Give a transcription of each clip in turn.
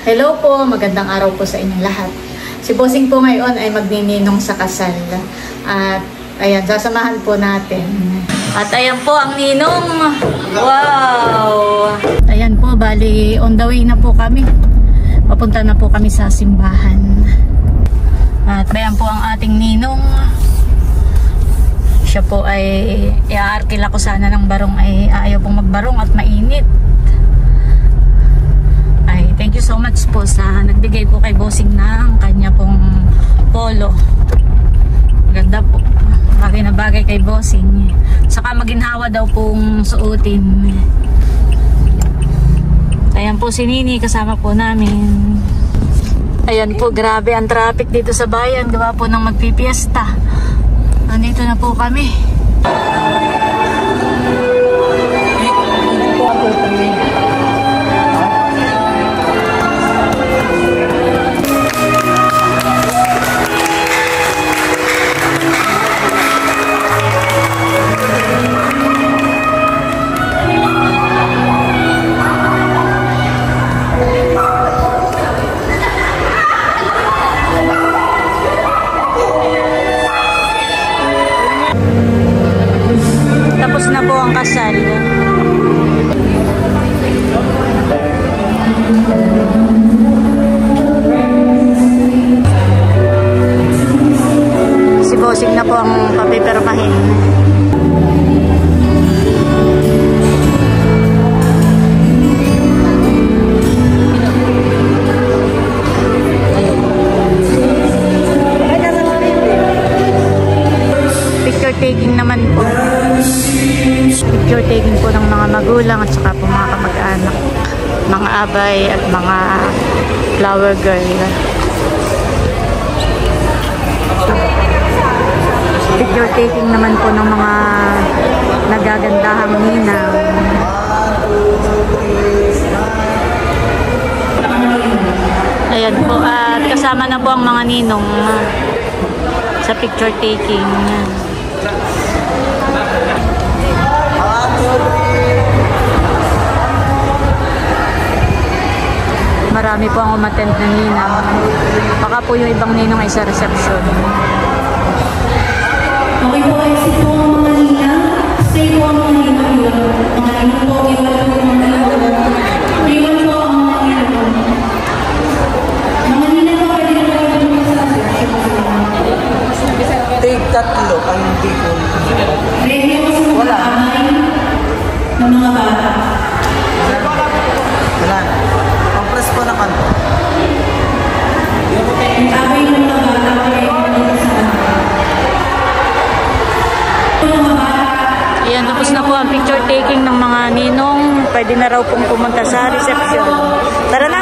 Hello po, magandang araw po sa inyong lahat. Si Bossing po ngayon ay magnininong sa kasal. At ayan, sasamahan po natin. At ayan po ang ninong. Wow! Ayan po, bali on the way na po kami. Papunta na po kami sa simbahan. At ayan po ang ating ninong. Siya po ay iaarkil ako sana ng barong ay ayaw pong magbarong at mainit. Thank you so much po sa nagbigay po kay Bossing ng kanya pong polo. Maganda po. Bagay na bagay kay Bossing. Saka maginhawa daw pong suotin. Ayan po si Nini kasama po namin. Ayan po, grabe ang traffic dito sa bayan. Gawa po ng magpipiesta. Nandito na po kami. Tapos na po ang kasal. Si Bossing na po ang papipirmahin. Picture taking naman po. Picture taking po ng mga magulang at saka po mga kamag-anak, mga abay at mga flower girl. Picture taking naman po ng mga nagagandahang ninang. Ayan po, at kasama na po ang mga ninong sa picture taking. Marami po ang umattend na ninang. Baka po yung ibang ninong ay sa reception. Okay po, exit po ang mga ninang. Stay po ang mga ninang. Mga ninang po, iwan po ang mga ninang. Iwan po ang mga ninang. Mga ninang po, pwede na po yung sa reception. Take tatlo ang people. Ready po sa mga kamay ng mga bata. Wala. Pang-press ko na kanto. Ang abay ng mga bata ay dito sa kamay. Ayan, tapos na po ang picture taking ng mga ninong. Pwede na raw pong pumunta sa reception. Tara na.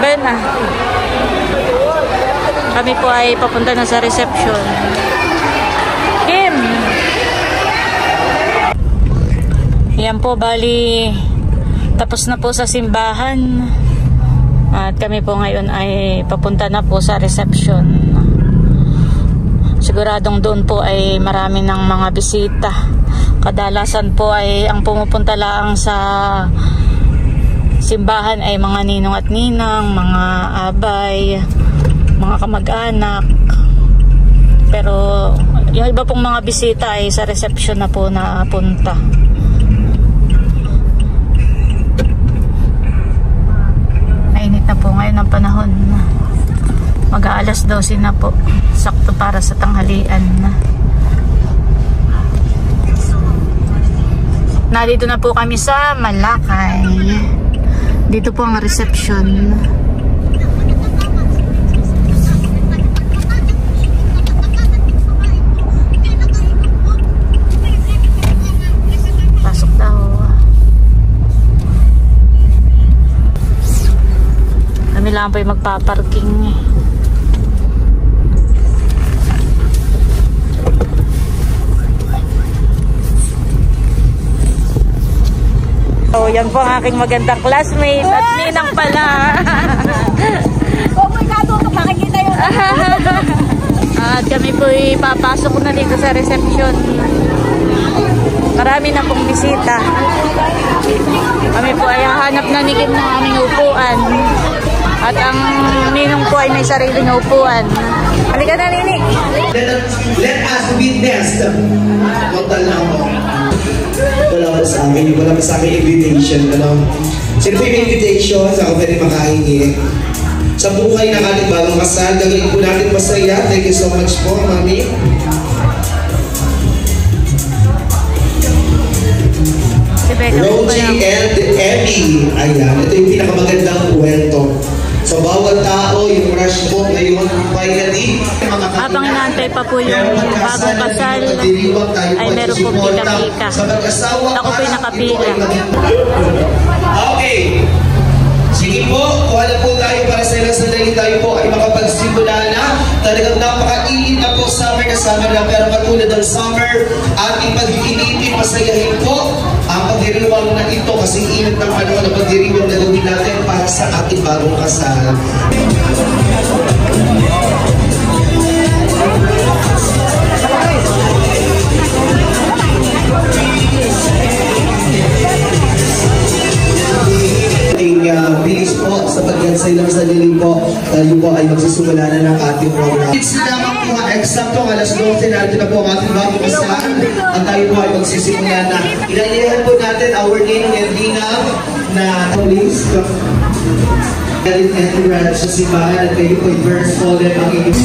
Ben na. Kami po ay papunta na sa reception. Kim! Ayan po, bali tapos na po sa simbahan. At kami po ngayon ay papunta na po sa reception. Siguradong doon po ay marami ng mga bisita. Kadalasan po ay ang pumupunta lang sa simbahan ay mga ninong at ninang, mga abay, mga kamag-anak. Pero yung iba pong mga bisita ay sa reception na po napunta. Mainit na po ngayon ang panahon. Mag-aalas 12 na po. Sakto para sa tanghalian. Nandito na po kami sa Malakay. Dito po ang reception. Pasok daw. Kami lang po yung magpaparking. So, yan po ang aking magandang classmate at ninang pala. Oh my God, makikita yun. At kami po ipapasok na dito sa reception. Marami na pong bisita. Kami po ay hahanap na ni Kim ng aming upuan. At ang ninong po ay may sariling upuan. Halika na, Nini. Let us witness. Total na ako. Wala pa sa akin invitation. Sino po yung invitation? Sa ako pwede makahingi. Sa buhay ng ating bagong kasal, gagawin po natin masaya. Thank you so much po, Mami. Rogie and Emmy. Ayan, ito yung pinakamagandang kwento. Sa bawat tao, yung rush mo ngayon, finally, habang inaantay pa po yung bagong kasal, ay meron po pika-pika. Ako po yung nakapila. Okay. Sige po, kuha na po tayo para sa ilang sandali tayo po ay makapagsimula na. Talagang napaka-init na po, summer na, pero katulad ng summer, ating pag-iinitin, masayahin po ang pagdiriwang na ito kasi init ng panahon na pagdiriwang na gawin natin para sa ating bagong kasal. Bilis po sa pagkansay ng sarili po, tayo po ay magsisimula na ng ating program. It's lamang po nga, eksakto alas 12 natin na po ang ating bagong kasal at tayo po ay magsisimula na. Inalihan po natin our ninong and ninang na police. Galit entourage sa simbahan at kayo po i-burn fallen ang inyong.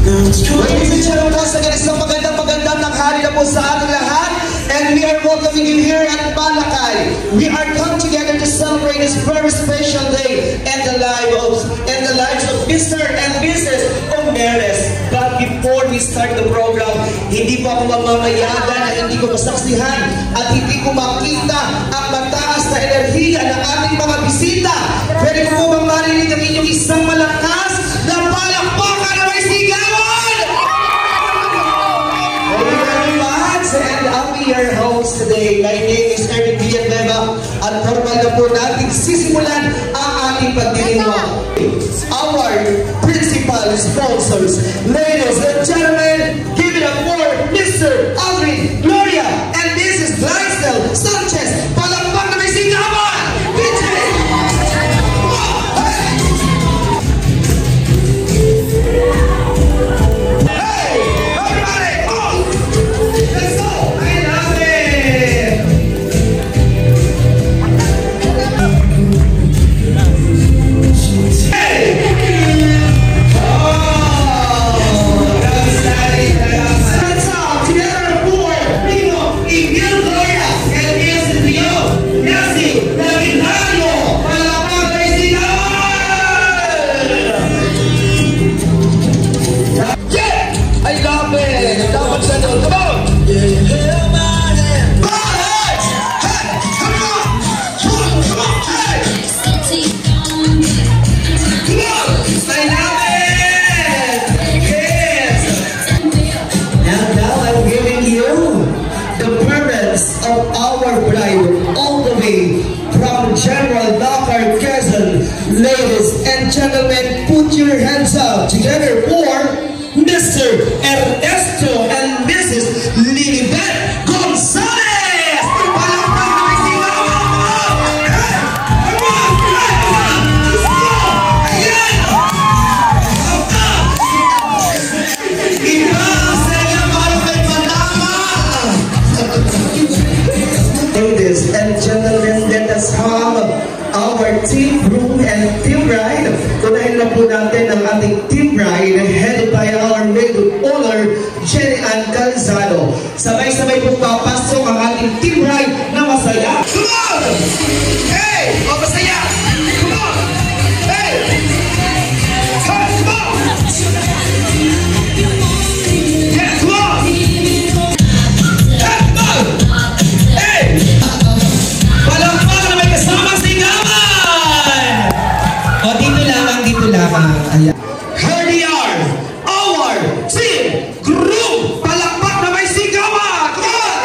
Ladies and gentlemen, sa isang magandang tanghali na po sa ating lahat. And we are welcoming you here at Balakay. We are come together to celebrate this very special day and the lives of Mr. and Mrs. Omeres. But before we start the program, hindi po ako mamamayagan na hindi ko masaksihan at hindi ko makita ang mataas na enerhiya ng ating mga bisita. Pwede ko po bang marinig ang inyong isang malakas na palakpakan na may sigawan? And I'll be your host today. My name is Eric Villanueva at formal na po natin sisimulan ang ating pagdiriwang. Our principal sponsors, ladies and gentlemen, give it up for Mr. Alvin, Gloria, and Mrs. Lysel Sanchez. Palakpak na may sigawan! Ladies and gentlemen, put your hands up together for Mr. Ernesto and Mrs. Lilibet Gonzalez! Palakpak na may sigawan mo! Ayan! Ibang saya para kay Madama! Ladies and gentlemen, let us have our team groom and team bride. Kunahin na po natin ang ating team bride headed by our maid of honor, Jenny Ann Calzado. Sabay-sabay po papasok ang ating team bride na masaya. Come on! Hey! O masaya! Come on! Hey! Come on! Yeah, come on! Hey! Come on! Hey! Palakpak na may kasama sigawan! O dito lamang. Ayan. Here they are, our team group. Palakpak na may sigawan. Come on!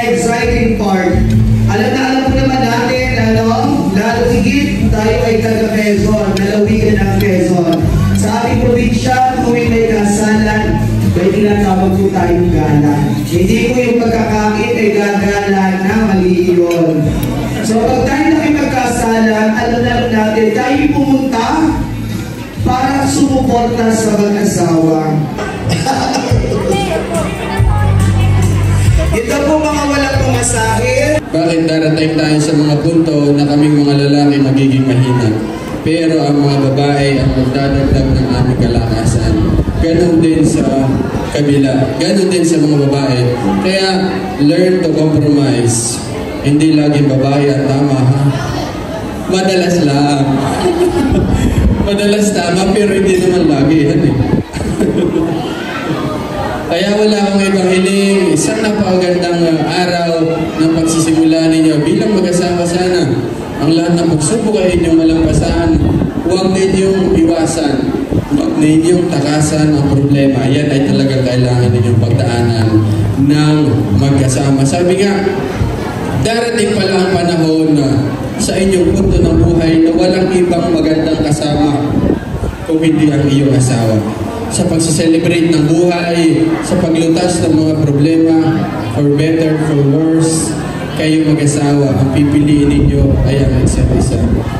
exciting part. Alam po naman natin, lalo higit tayo ay taga-Quezon, nalawigan ng Quezon. Sa ating probinsya, kung may kasalan, may tinatawag po tayong gala. Hindi po yung pagkakain ay gagala na mali yun. So pag tayo nakipagkasalan, alam natin, tayo pumunta para sumuporta sa mag-asawa. Ito po mga walang pumasahe. Bakit darating tayo sa mga punto na kaming mga lalaki magiging mahina? Pero ang mga babae ang magdadagdag ng aming kalakasan. Ganon din sa kabila. Ganon din sa mga babae. Kaya learn to compromise. Hindi laging babae at tama, ha? Madalas lang. Madalas tama pero hindi naman lagi. Kaya wala akong ibang hiling. Isang napakagandang araw ng pagsisimula ninyo bilang mag-asawa sana. Ang lahat ng pagsubok ay inyong malampasan. Huwag ninyong iwasan. Huwag ninyong takasan ang problema. Yan ay talagang kailangan ninyong pagdaanan ng mag-asama. Sabi nga, darating pala ang panahon na sa inyong punto ng buhay na walang ibang magandang kasama kung hindi ang iyong asawa. Sa pagsa-celebrate ng buhay, sa paglutas ng mga problema, for better, for worse, kayo mag-asawa, ang pipiliin ninyo ay ang isa't isa.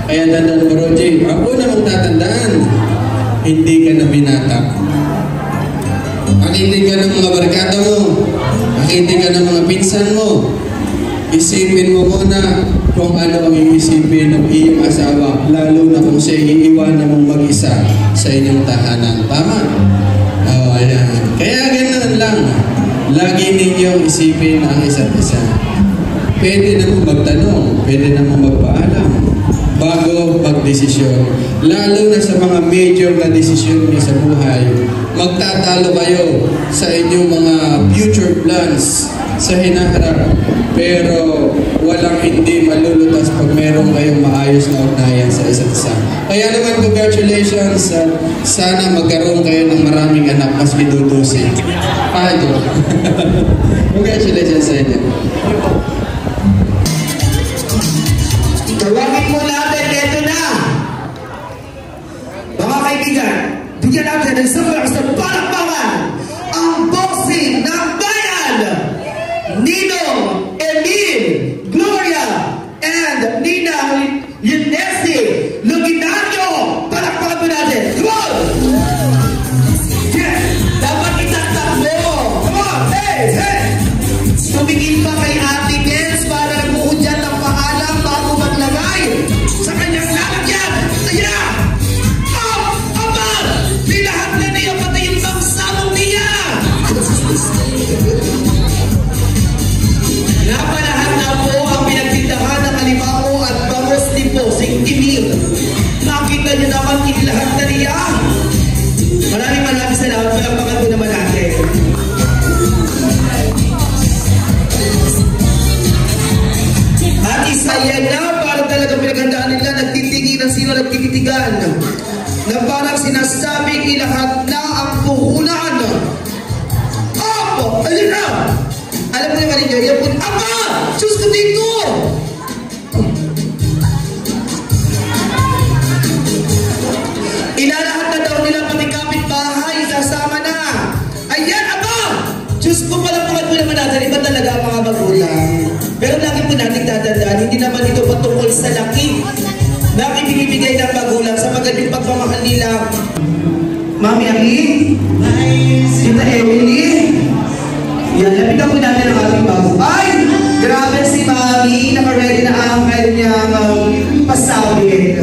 Kaya tandaan mo, Roger, ang una mong tatandaan, hindi ka na binata. Akitin ka ng mga barkada mo, akitin ka ng mga pinsan mo, isipin mo muna kung ano ang iisipin ng iyong asawa, lalo na kung siya iiwanan mong mag-isa sa inyong tahanan. Tama? Oh, ayan. Kaya ganun lang. Lagi ninyong isipin ang isa't isa. Pwede namang magtanong, pwede namang magpaalam bago magdesisyon. Lalo na sa mga major na desisyon niyo sa buhay, magtatalo kayo sa inyong mga future plans sa hinaharap. Pero walang hindi malulutas pag meron kayong maayos na ugnayan sa isa't isa. Kaya naman, congratulations. Sana magkaroon kayo ng maraming anak, mas bidudusin. Ito. Congratulations sa inyo. Tawagin mo natin, ito na. Mga kaibigan, bigyan natin ng sabay sa palakpakan ang bossing ng bayan, Ninong Emil Gloria and Nina Yunesi Luginanyo. Palakpakan mo natin. Come on! Yes! Dapat itatakbo. Come on! Hey! Hey! Tumingin pa kay Ate Nels para nagbuod dyan ng paalam bago maglagay sa kanyang lalagyan. Ayan na! Oh! Aba! Nilahat na niya pati yung bangsamong niya! Napalahat na po ang pinagtindahan ng alimango at bangos ni Bossing Emil. Nakita niyo naman inilahat na niya. Maraming salamat. Palakpakan po naman natin. At isa yan na para talagang pinaghandaan nila, nagtitinginan sila, nagtititigan. Na parang sinasabing ilahat na ang puhunan. Opo! Alin na! Alam mo naman ninyo, yan po, Ama! Diyos ko dito! Ilalahat na daw nila pati kapitbahay, sasama na. Ayan, Ama! Diyos kung palapakan po naman natin, iba talaga ang mga magulang. Pero lagi po natin tatandaan, hindi naman ito patungkol sa laki na ibinibigay ng magulang sa magandang pagmamahal nila. Mami Aki, Tita Emily, yan, lapitan po natin ang ating bago. Ay! Grabe si Mami, naka-ready na ang kanyang pasabit.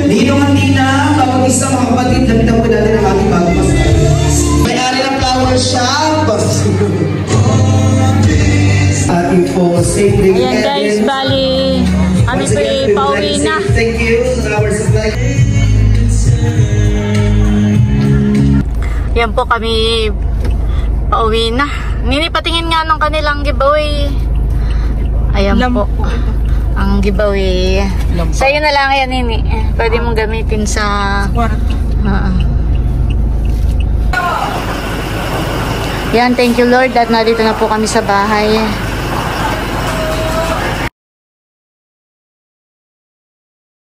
Ninong at Tina, bawat isang mga kapatid, lapitan po natin ang ating bago pasabit. May-ari ng flower shop. Ating po, safe day. Ayan guys, bali, kami po pauwi na. Thank you sa our supply. Yan po kami pauwi na. Nini, patingin nga ng kanilang giveaway. Ayan po. Ang giveaway. Sa'yo na lang yan, Nini. Pwede mong gamitin sa... Yan, thank you Lord at narito na po kami sa bahay.